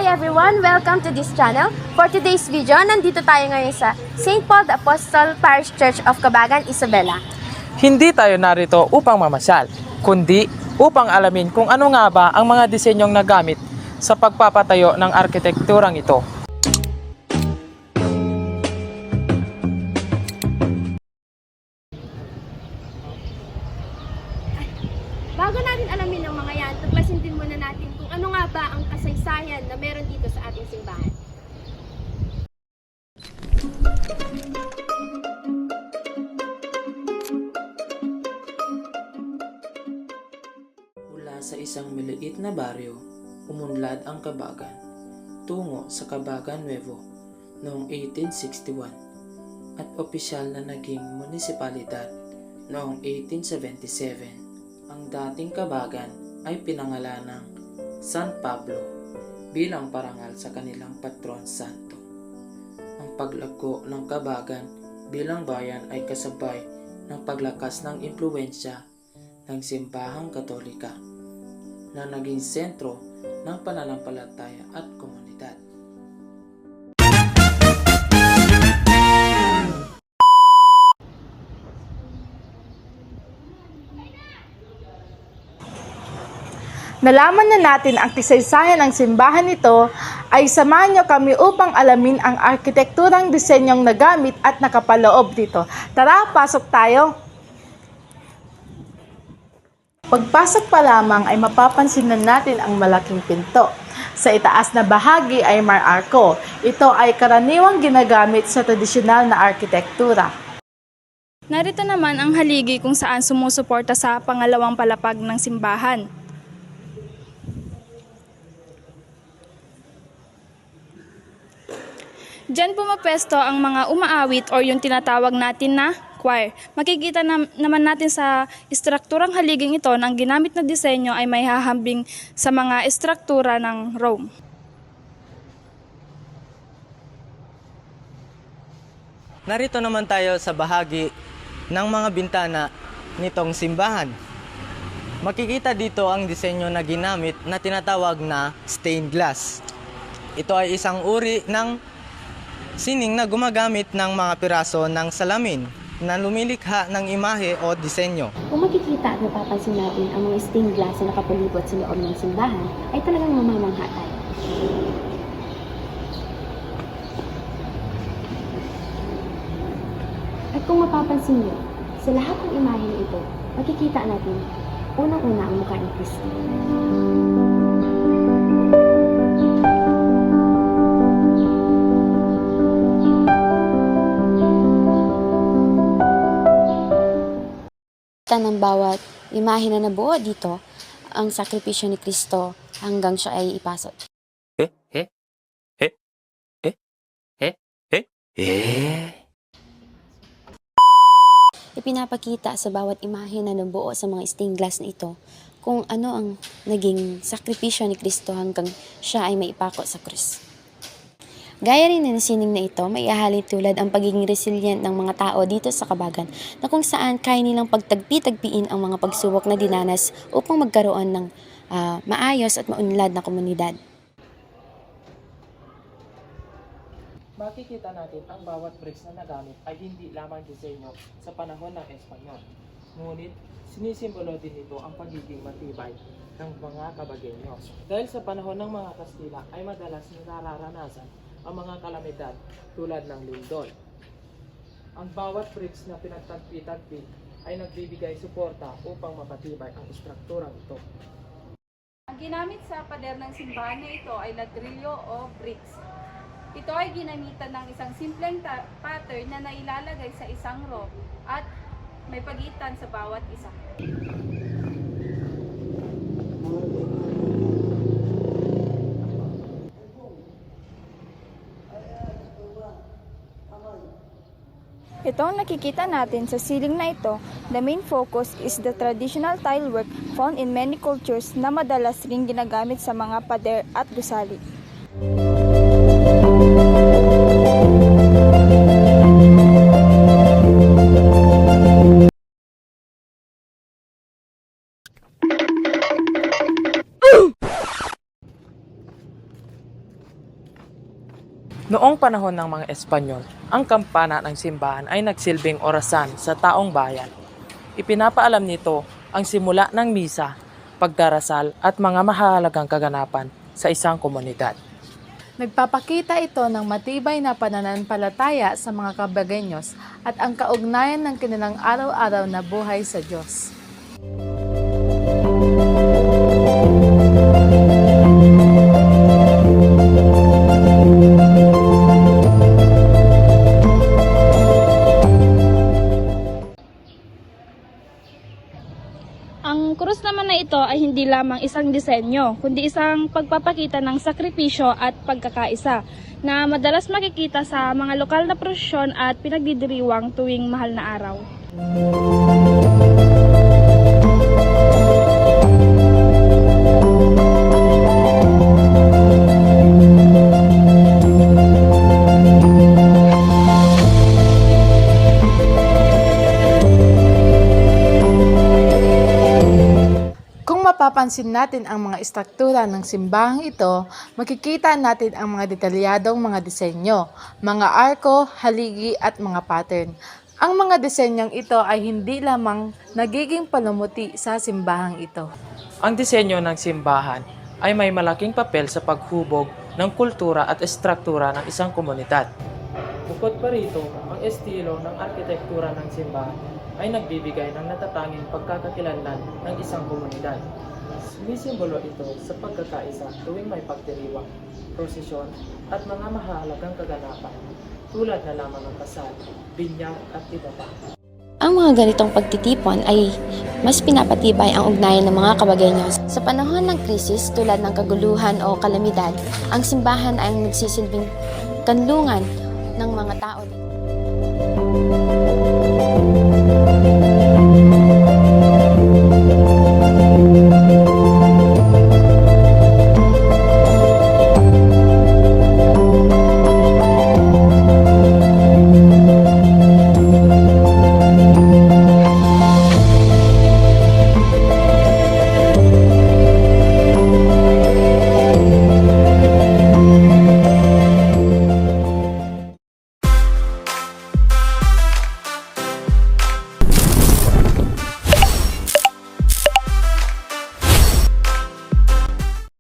everyone! Welcome to this channel. For today's video, nandito tayo ngayon sa St. Paul the Apostle Parish Church of Cabagan, Isabela. Hindi tayo narito upang mamasyal, kundi upang alamin kung ano nga ba ang mga disenyong nagamit sa pagpapatayo ng arkitekturang ito. Bago natin alamin ang mga yan, tuklasin din muna natin kung ano nga ba ang kasaysayan na meron dito sa ating simbahan. Mula sa isang maliit na baryo, umunlad ang Cabagan tungo sa Cabagan Nuevo noong 1861 at opisyal na naging munisipalidad noong 1877. Ang dating Cabagan ay pinangalan ng San Pablo bilang parangal sa kanilang patron santo. Ang paglago ng Cabagan bilang bayan ay kasabay ng paglakas ng impluwensya ng simbahang Katolika na naging sentro ng pananampalataya at komunidad. Nalaman na natin ang kasaysayan ng simbahan nito, ay samahan niyo kami upang alamin ang arkitekturang disenyong nagamit at nakapaloob dito. Tara, pasok tayo! Pagpasok pa lamang ay mapapansin na natin ang malaking pinto. Sa itaas na bahagi ay may arko. Ito ay karaniwang ginagamit sa tradisyonal na arkitektura. Narito naman ang haligi kung saan sumusuporta sa pangalawang palapag ng simbahan. Diyan pumapesto ang mga umaawit o yung tinatawag natin na choir. Makikita naman natin sa istrukturang haliging ito na ang ginamit na disenyo ay may hahambing sa mga istruktura ng Rome. Narito naman tayo sa bahagi ng mga bintana nitong simbahan. Makikita dito ang disenyo na ginamit na tinatawag na stained glass. Ito ay isang uri ng sining na gumagamit ng mga piraso ng salamin na lumilikha ng imahe o disenyo. Kung makikita at napapansin natin ang mga stained glass na nakapalibot sa loob ng simbahan, ay talagang mamamangha tayo. At kung mapapansin niyo, sa lahat ng imahe na ito, makikita natin unang-una ang mukha ni Kristo. Ng bawat imahe na nabuo dito ang sakripisyo ni Kristo hanggang siya ay ipasok. Ipinapakita sa bawat imahe na nabuo sa mga stained glass na ito kung ano ang naging sakripisyo ni Kristo hanggang siya ay maipako sa krus. Gaya rin ng sining na ito, may ihahalin tulad ang pagiging resilient ng mga tao dito sa Cabagan na kung saan kaya nilang pagtagpi-tagpiin ang mga pagsubok na dinanas upang magkaroon ng maayos at maunlad na komunidad. Makikita natin ang bawat bricks na nagamit ay hindi lamang disenyo sa panahon ng Espanyol. Ngunit sinisimbolo din ito ang pagiging matibay ng mga Cabagueños. Dahil sa panahon ng mga Kastila ay madalas nararanasan ang mga kalamidad tulad ng lindol. Ang bawat bricks na pinagtagpi-tagpi ay nagbibigay suporta upang mapatibay ang istrukturang ito. Ang ginamit sa pader ng simbahan na ito ay ladrillo o bricks. Ito ay ginamitan ng isang simpleng pattern na nailalagay sa isang row at may pagitan sa bawat isa. Ito ang nakikita natin sa ceiling na ito. The main focus is the traditional tilework found in many cultures na madalas ring ginagamit sa mga pader at gusali. Noong panahon ng mga Espanyol, ang kampana ng simbahan ay nagsilbing orasan sa taong bayan. Ipinapaalam nito ang simula ng misa, pagdarasal at mga mahalagang kaganapan sa isang komunidad. Nagpapakita ito ng matibay na pananampalataya sa mga Cabagueños at ang kaugnayan ng kanilang araw-araw na buhay sa Diyos. Ang krus naman na ito ay hindi lamang isang disenyo, kundi isang pagpapakita ng sakripisyo at pagkakaisa na madalas makikita sa mga lokal na prosesyon at pinagdidiriwang tuwing mahal na araw. Kung mapapansin natin ang mga istruktura ng simbahang ito, makikita natin ang mga detalyadong mga disenyo, mga arko, haligi at mga pattern. Ang mga disenyong ito ay hindi lamang nagiging palumuti sa simbahang ito. Ang disenyo ng simbahan ay may malaking papel sa paghubog ng kultura at estruktura ng isang komunidad. Bukod pa rito, ang estilo ng arkitektura ng simbahan ay nagbibigay ng natatanging pagkakakilanlan ng isang komunidad. Sumisimbolo ito sa pagkakaisa tuwing may pagdiriwang, prosesyon at mga mahalagang kaganapan tulad na lamang ng kasal, binyag at iba pa. Ang mga ganitong pagtitipon ay mas pinapatibay ang ugnayan ng mga Cabagueños. Sa panahon ng krisis tulad ng kaguluhan o kalamidad, ang simbahan ay nagsisilbing kanlungan ng mga tao.